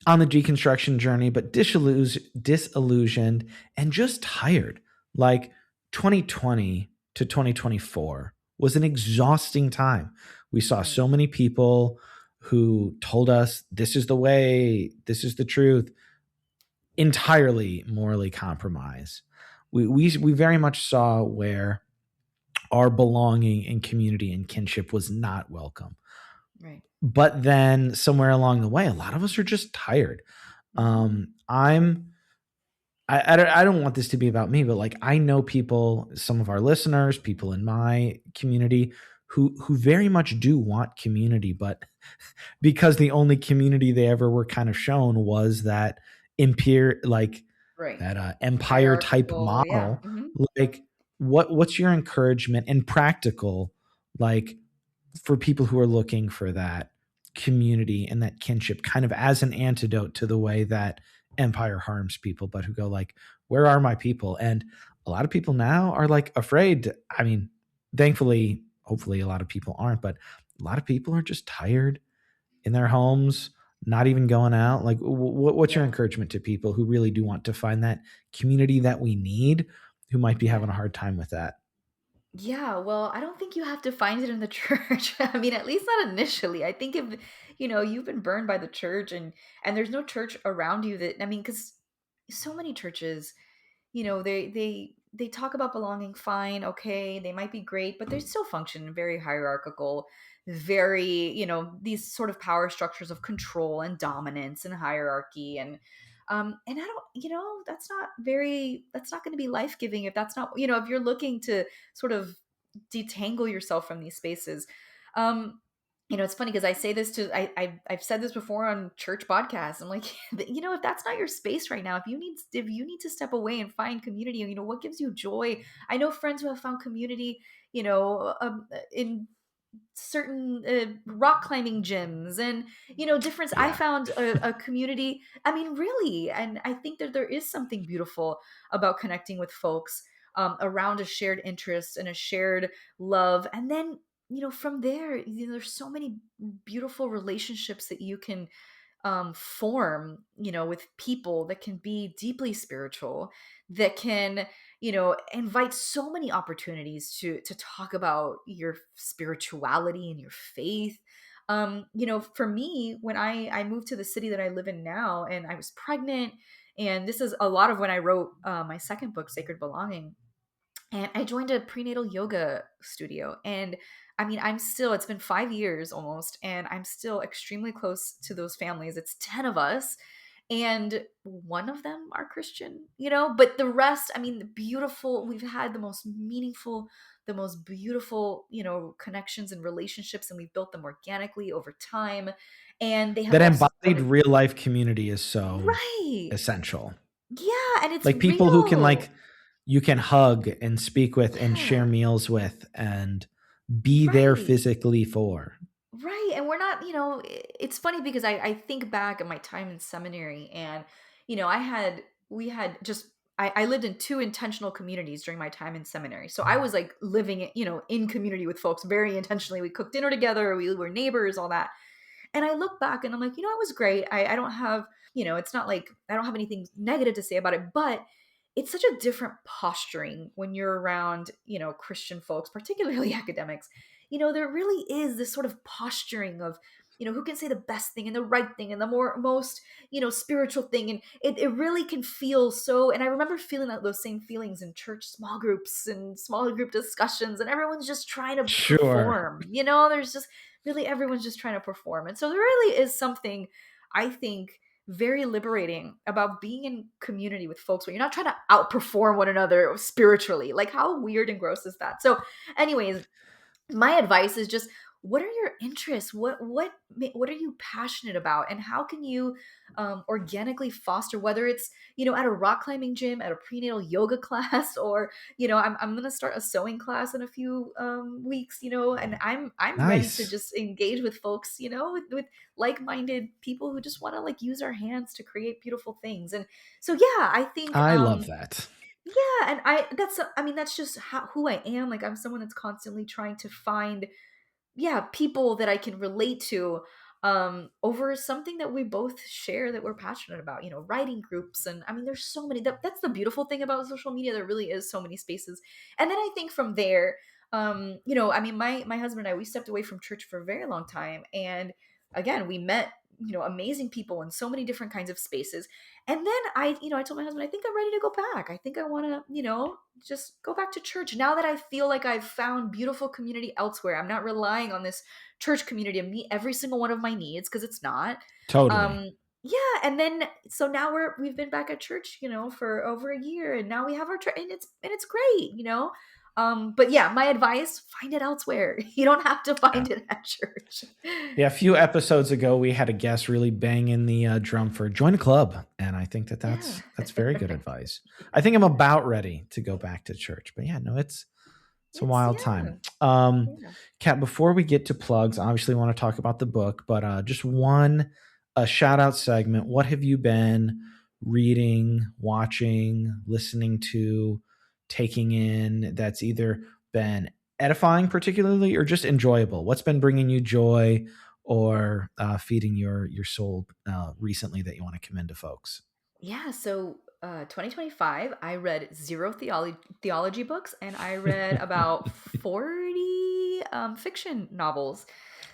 on the deconstruction journey, but disillusioned and just tired, like, 2020 to 2024 was an exhausting time. We saw Right. so many people who told us this is the way, this is the truth, entirely morally compromise. We very much saw where our belonging and community and kinship was not welcome. Right. But then somewhere along the way, a lot of us are just tired. Mhm. I'm I don't want this to be about me, but like, I know people, some of our listeners, people in my community who very much do want community, but because the only community they ever were kind of shown was that like Right. that empire type Hierarchical, yeah. model. Mhm. Like, what's your encouragement and practical, like, for people who are looking for that community and that kinship, kind of as an antidote to the way that empire harms people, but who go like, where are my people? And a lot of people now are like afraid. I mean, thankfully, hopefully a lot of people aren't, but a lot of people are just tired in their homes, not even going out. Like, what's your Yeah. encouragement to people who really do want to find that community that we need, who might be having Yeah. a hard time with that? Yeah, well, I don't think you have to find it in the church. I mean, at least not initially. I think if, you've been burned by the church, and there's no church around you that, I mean, cuz so many churches, they talk about belonging, fine, okay, they might be great, but they still function very hierarchical, very, these sort of power structures of control and dominance and hierarchy, and I don't, that's not going to be life-giving if that's not, if you're looking to sort of detangle yourself from these spaces. um it's funny because I say this to I've said this before on church podcasts. I'm like, if that's not your space right now, if you need to step away and find community, what gives you joy. I know friends who have found community, in certain rock climbing gyms, and difference. I Yeah. found a community, I mean, really, and I think that there is something beautiful about connecting with folks around a shared interest and a shared love. And then, from there, there's so many beautiful relationships that you can form, with people that can be deeply spiritual, that can, invite so many opportunities to talk about your spirituality and your faith. For me, when I moved to the city that I live in now, and I was pregnant, and this is a lot of when I wrote my second book, Sacred Belonging, and I joined a prenatal yoga studio. And I mean, it's been 5 years almost, and I'm still extremely close to those families. It's 10 of us, and one of them are Christian, but the rest, I mean, we've had the most meaningful, the most beautiful, connections and relationships, and we've built them organically over time. And they have That all embodied supported. real life community is so Right. essential. Yeah. And it's Like people who can real. like you can hug and speak with and share Yeah. meals with and be there Right. physically for. Right. And we're not, it's funny because I think back at my time in seminary, and, we had just, I lived in two intentional communities during my time in seminary. So I was like living, in community with folks very intentionally. We cooked dinner together, we were neighbors, all that. And I look back and I'm like, it was great. I don't have, it's not like I don't have anything negative to say about it, but it's such a different posturing when you're around, Christian folks, particularly academics. There really is this sort of posturing of, who can say the best thing and the right thing and the most, spiritual thing. And it really can feel so. And I remember feeling those same feelings in church small groups and smaller group discussions, and everyone's just trying to Sure. perform. There's just really everyone's just trying to perform. And so there really is something, I think, very liberating about being in community with folks where you're not trying to outperform one another spiritually. Like, how weird and gross is that? So, anyways, my advice is just, what are your interests? What are you passionate about, and how can you organically foster, whether it's at a rock climbing gym, at a prenatal yoga class, or I'm gonna start a sewing class in a few weeks, and I'm ready to Nice. just engage with folks, with like-minded people who just want to like use our hands to create beautiful things. And so yeah, I think I love that. yeah, and that's just who I am. Like, I'm someone that's constantly trying to find, yeah, people that I can relate to over something that we both share that we're passionate about, writing groups. And I mean, there's so many, that's the beautiful thing about social media. There really is so many spaces. And then I think from there, I mean, my husband and I, we stepped away from church for a very long time. And again, we met, amazing people in so many different kinds of spaces. And then I told my husband, I think I'm ready to go back. I think I want to, just go back to church now that I feel like I've found beautiful community elsewhere. I'm not relying on this church community to meet every single one of my needs, because it's not. Totally. Um, yeah, and then so now we've been back at church, for over a year, and now we have our church, and it's great. But yeah, my advice: find it elsewhere. You don't have to Yeah. find it at church. Yeah, a few episodes ago, we had a guest really banging the drum for join a club, and I think that Yeah. that's very good advice. I think I'm about ready to go back to church, but yeah, no, it's a wild Yeah. time. Yeah. Kat, before we get to plugs, obviously want to talk about the book, but just one a shout out segment. What have you been reading, watching, listening to, taking in that's either been edifying particularly or just enjoyable? What's been bringing you joy or feeding your soul recently that you want to commend to folks? Yeah, so 2025, I read zero theology books, and I read about 40 fiction novels.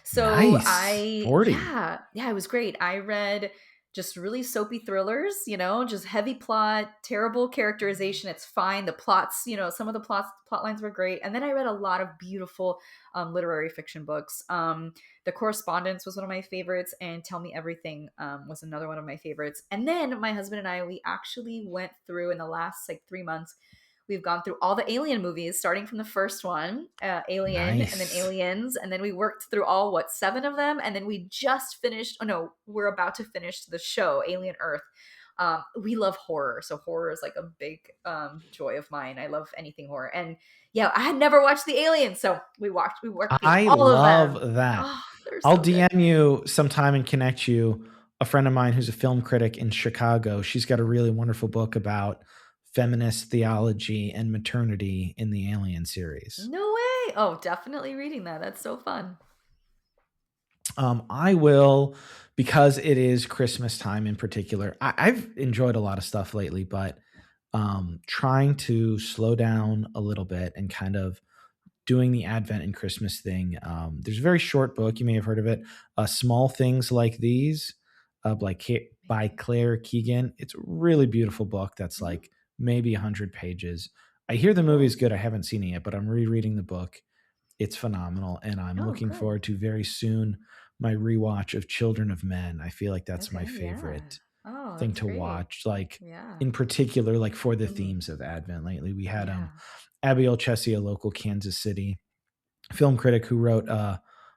So Nice. 40. yeah, it was great. I read just really soapy thrillers, just heavy plot, terrible characterization. It's fine. The plots, some of the plot lines were great. And then I read a lot of beautiful literary fiction books. The Correspondence was one of my favorites, and Tell Me Everything was another one of my favorites. And then my husband and I, we actually went through in the last like 3 months. We've gone through all the Alien movies, starting from the first one, Alien, and then Nice. Aliens, and then we worked through all seven of them, and then we just finished. Oh no, we're about to finish the show, Alien Earth. We love horror, so horror is like a big joy of mine. I love anything horror, and yeah, I had never watched the Aliens, so we worked through I all of them. love that. Oh, they're I'll so good. DM you sometime and connect you. A friend of mine who's a film critic in Chicago, she's got a really wonderful book about feminist theology and maternity in the Alien series. No way. Oh, definitely reading that. That's so fun. I will, because it is Christmas time in particular. I've enjoyed a lot of stuff lately, but trying to slow down a little bit and kind of doing the Advent and Christmas thing. There's a very short book. You may have heard of it. Small Things Like These by Maybe. Claire Keegan. It's a really beautiful book that's Mhm. like maybe 100 pages. I hear the movie Cool. is good. I haven't seen it yet, but I'm rereading the book. It's phenomenal. And I'm Oh, looking good. forward to very soon my rewatch of Children of Men. I feel like that's my Okay, yeah. favorite Oh, thing that's to great. watch. Like Yeah. in particular, like for the Mhm. themes of Advent lately. We had Yeah. Abigail Chessie, a local Kansas City film critic who wrote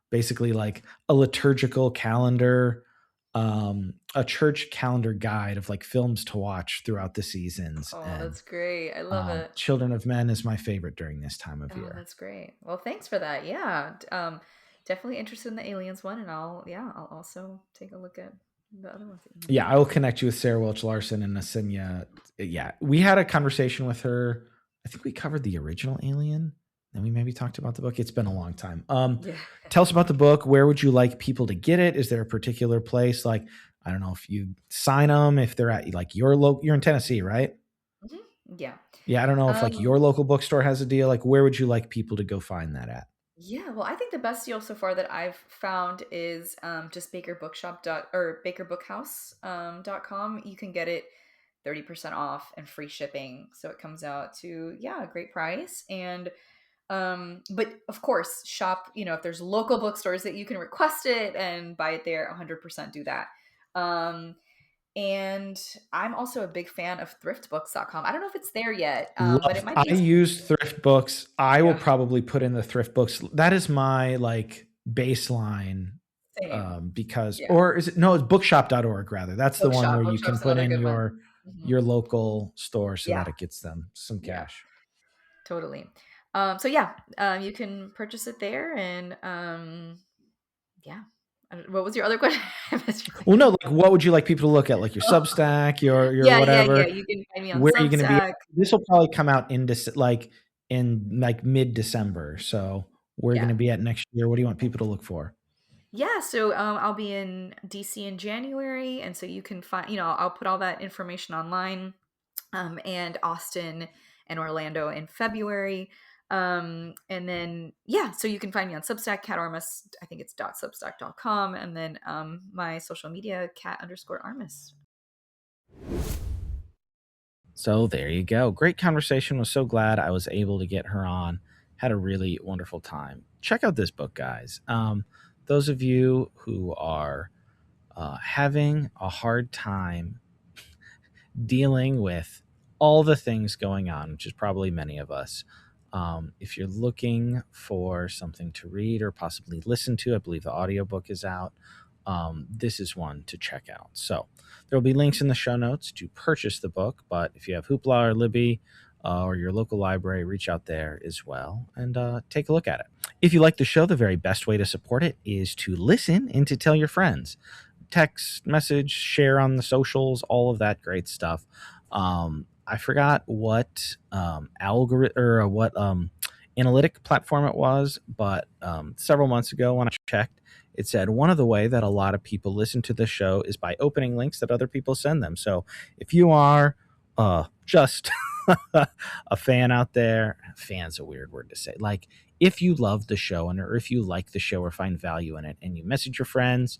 basically like a liturgical calendar, a church calendar guide of like films to watch throughout the seasons. Oh, And that's great. I love it. Children of Men is my favorite during this time of Oh, year. that's great. Well, thanks for that. Yeah. Definitely interested in the aliens one, and I'll also take a look at the other ones that you Yeah, mentioned. I will connect you with Sarah Welch Larson and Nasenia. Yeah, we had a conversation with her. I think we covered the original Alien. Then we maybe talked about the book. It's been a long time. Yeah. Tell us about the book. Where would you like people to get it? Is there a particular place? Like, I don't know if you sign them, if they're at like your local, you're in Tennessee, right? Mhm. Yeah. Yeah, I don't know if like Um, your local bookstore has a deal. Like, where would you like people to go find that at? yeah, well, I think the best deal so far that I've found is just Baker Bookshop dot or Baker Bookhouse .com. You can get it 30% off and free shipping. So it comes out to, yeah, a great price. And but of course, shop, if there's local bookstores that you can request it and buy it there, 100% do that. Um, and I'm also a big fan of thriftbooks.com. I don't know if it's there yet, but it Love. might I be. use thrift books. I will Yeah, probably put in the thrift books. That is my like baseline same. because Yeah, or is it no, it's bookshop.org rather. That's the one bookshop. where you can Bookshop's put another in good one. your Mhm. local store so Yeah, that it gets them some yeah, cash. totally. So yeah, you can purchase it there, and yeah. What was your other question? I missed your Well, second. no, like what would you like people to look at? Like your Substack, your Yeah, yeah, yeah. whatever. You can find me on Where are you going to be? Substack. This will probably come out in like mid-December. So we're going Yeah. to be at next year. What do you want people to look for? Yeah, so I'll be in DC in January, and so you can find, I'll put all that information online, and Austin and Orlando in February. And then, yeah, so you can find me on Substack, Cat Armas, I think it's .substack.com, and then my social media, cat_Armas. So there you go. Great conversation. Was so glad I was able to get her on. Had a really wonderful time. Check out this book, guys. Those of you who are having a hard time dealing with all the things going on, which is probably many of us. If you're looking for something to read or possibly listen to, I believe the audiobook is out. This is one to check out. So there will be links in the show notes to purchase the book. But if you have Hoopla or Libby or your local library, reach out there as well and take a look at it. If you like the show, the very best way to support it is to listen and to tell your friends. Text message, share on the socials, all of that great stuff. I forgot what algorithm or what analytic platform it was, but several months ago when I checked, it said one of the way that a lot of people listen to the show is by opening links that other people send them. So if you are just a fan out there, fan's a weird word to say. Like if you love the show or if you like the show or find value in it and you message your friends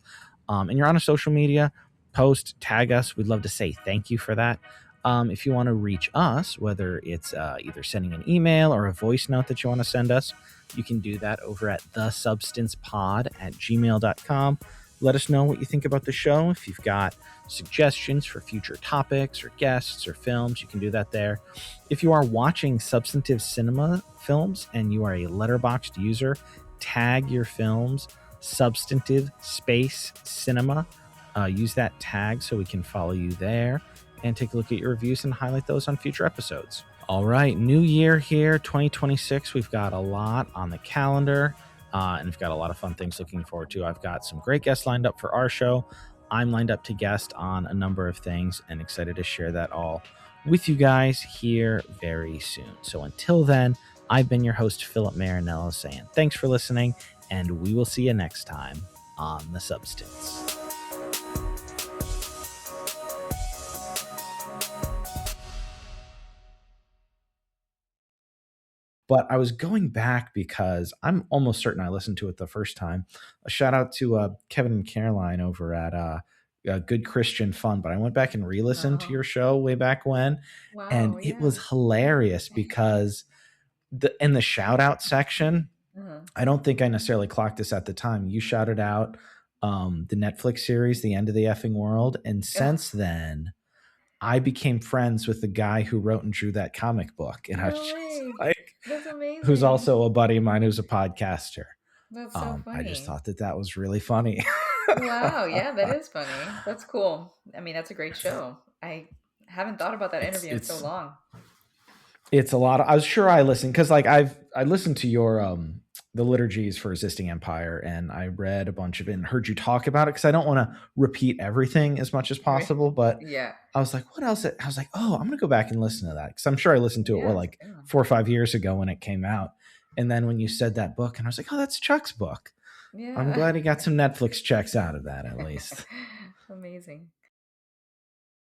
and you're on a social media, post, tag us. We'd love to say thank you for that. If you want to reach us, whether it's either sending an email or a voice note that you want to send us, you can do that over at thesubstancepod@gmail.com. Let us know what you think about the show. If you've got suggestions for future topics or guests or films, you can do that there. If you are watching substantive cinema films and you are a Letterboxd user, tag your films substantive space cinema. Use that tag so we can follow you there and take a look at your reviews and highlight those on future episodes. All right, new year here, 2026. We've got a lot on the calendar, and we've got a lot of fun things looking forward to. I've got some great guests lined up for our show. I'm lined up to guest on a number of things and excited to share that all with you guys here very soon. So until then, I've been your host, Philip Marinello, saying thanks for listening, and we will see you next time on The Substance. But I was going back because I'm almost certain I listened to it the first time. A shout out to Kevin and Caroline over at Good Christian Fun. But I went back and re-listened to Oh, your show way back when, and wow, it yeah. was hilarious because in the shout out section, Uh-huh. I don't think I necessarily clocked this at the time. You shouted out the Netflix series, The End of the Effing World. And Ugh, since then, I became friends with the guy who wrote and drew that comic book. And I was no just way. like, That's who's amazing. also a buddy of mine who's a podcaster. That's so I just funny. thought that was really funny. Wow, yeah, that is funny. That's cool. I mean, that's a great show. I haven't thought about that it's interview in so it's long. it's a lot of, I was sure I listened because like I listened to your the liturgies for resisting empire, and I read a bunch of it and heard you talk about it because I don't want to repeat everything as much as Right. possible, but Yeah. I was like, what else? I was like, oh, I'm gonna go back and listen to that because I'm sure I listened to it Yeah, it's a like good one. 4 or 5 years ago when it came out. And then when you said that book, and I was like, oh, that's Chuck's book. I'm Yeah. glad he got some Netflix checks out of that at least. Amazing.